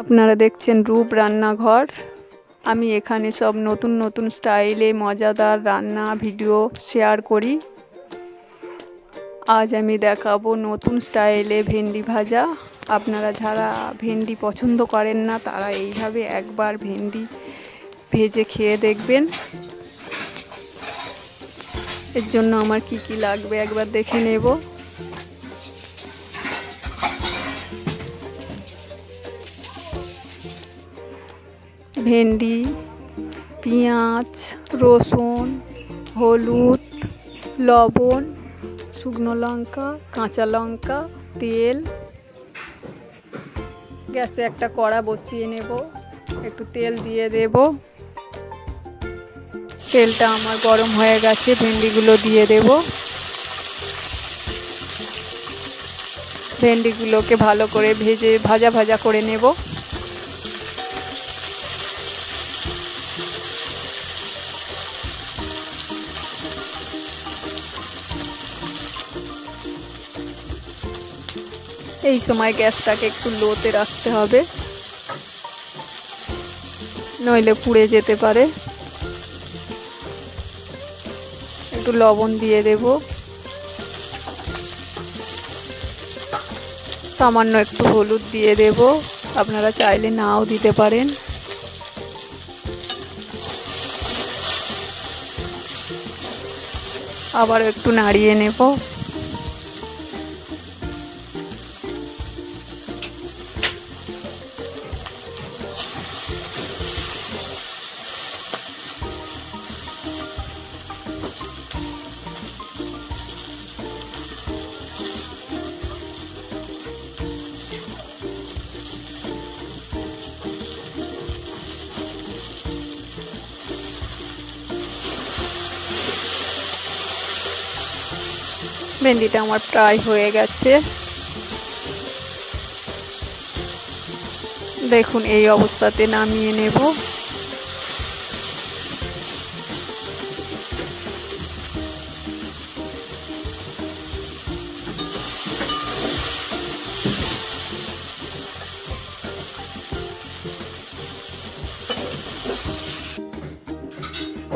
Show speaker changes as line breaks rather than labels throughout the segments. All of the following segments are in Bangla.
আপনারা দেখছেন রূপ রান্নাঘর। আমি এখানে সব নতুন নতুন স্টাইলে মজাদার রান্না ভিডিও শেয়ার করি। আজ আমি দেখাবো নতুন স্টাইলে ভেন্ডি ভাজা। আপনারা যারা ভেন্ডি পছন্দ করেন না তারা এইভাবে একবার ভেন্ডি ভেজে খেয়ে দেখবেন। এর জন্য আমার কি কি লাগবে একবার দেখে নেব। ভেন্ডি, পেঁয়াজ, রসুন, হলুদ, লবণ, শুকনো লঙ্কা, কাঁচা লঙ্কা, তেল। গ্যাসে একটা কড়া বসিয়ে নেব, একটু তেল দিয়ে দেব। তেলটা আমার গরম হয়ে গেছে, ভেন্ডিগুলো দিয়ে দেব। ভেন্ডিগুলোকে ভালো করে ভাজা ভাজা করে নেব। এই সময় গ্যাসটাকে একটু লোতে রাখতে হবে, নইলে পুড়ে যেতে পারে। একটু লবণ দিয়ে দেব, সামান্য একটু হলুদ দিয়ে দেব, আপনারা চাইলে নাও দিতে পারেন। আবার একটু নাড়িয়ে নেব। ভেন্ডিটা আমার প্রায় হয়ে গেছে, দেখুন এই অবস্থাতে নামিয়ে নেব।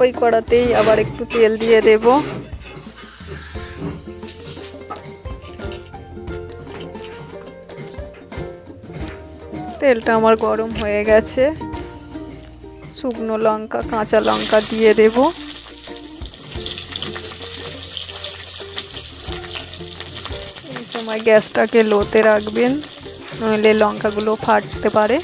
ওই কড়াতেই আবার একটু তেল দিয়ে দেব। তেলটা আমার গরম হয়ে গেছে, শুকনো লঙ্কা, কাঁচা লঙ্কা দিয়ে দেব। এই সময় গ্যাসটাকে লোতে রাখবেন, নইলে লঙ্কাগুলো ফাটতে পারে।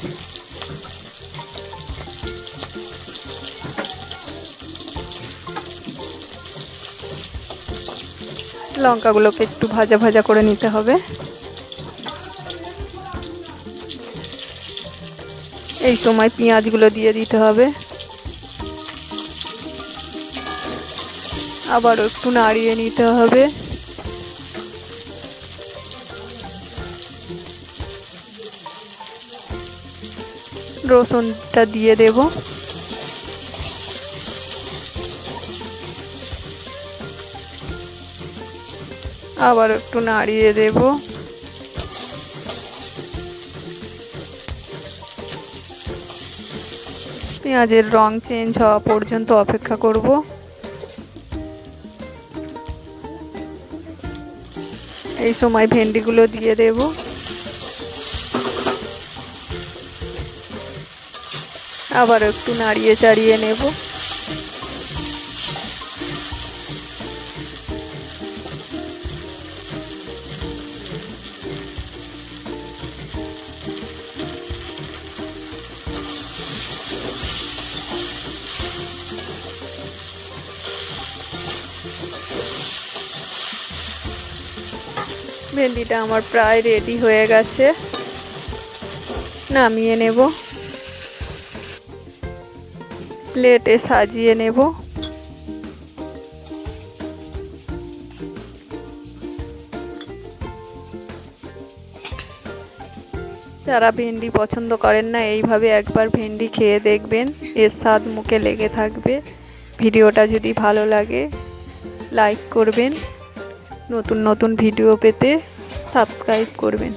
লঙ্কাগুলোকে একটু ভাজা ভাজা করে নিতে হবে। এই সময় পেঁয়াজগুলো দিয়ে দিতে হবে, আবার একটু নাড়িয়ে নিতে হবে। রসুনটা দিয়ে দেব। আবার একটু নাড়িয়ে দেব। পেঁয়াজের রং চেঞ্জ হওয়া পর্যন্ত অপেক্ষা করব। এই সময় ভেন্ডিগুলো দিয়ে দেব। আবার একটু নাড়িয়ে চাড়িয়ে নেব। ভেন্ডিটা আমার প্রায় রেডি হয়ে গেছে, নামিয়ে নেব। প্লেটে সাজিয়ে নেব। যারা ভেন্ডি পছন্দ করেন না এইভাবে একবার ভেন্ডি খেয়ে দেখবেন, এর স্বাদ মুখে লেগে থাকবে। ভিডিওটা যদি ভালো লাগে লাইক করবেন, নতুন নতুন ভিডিও পেতে সাবস্ক্রাইব করবেন।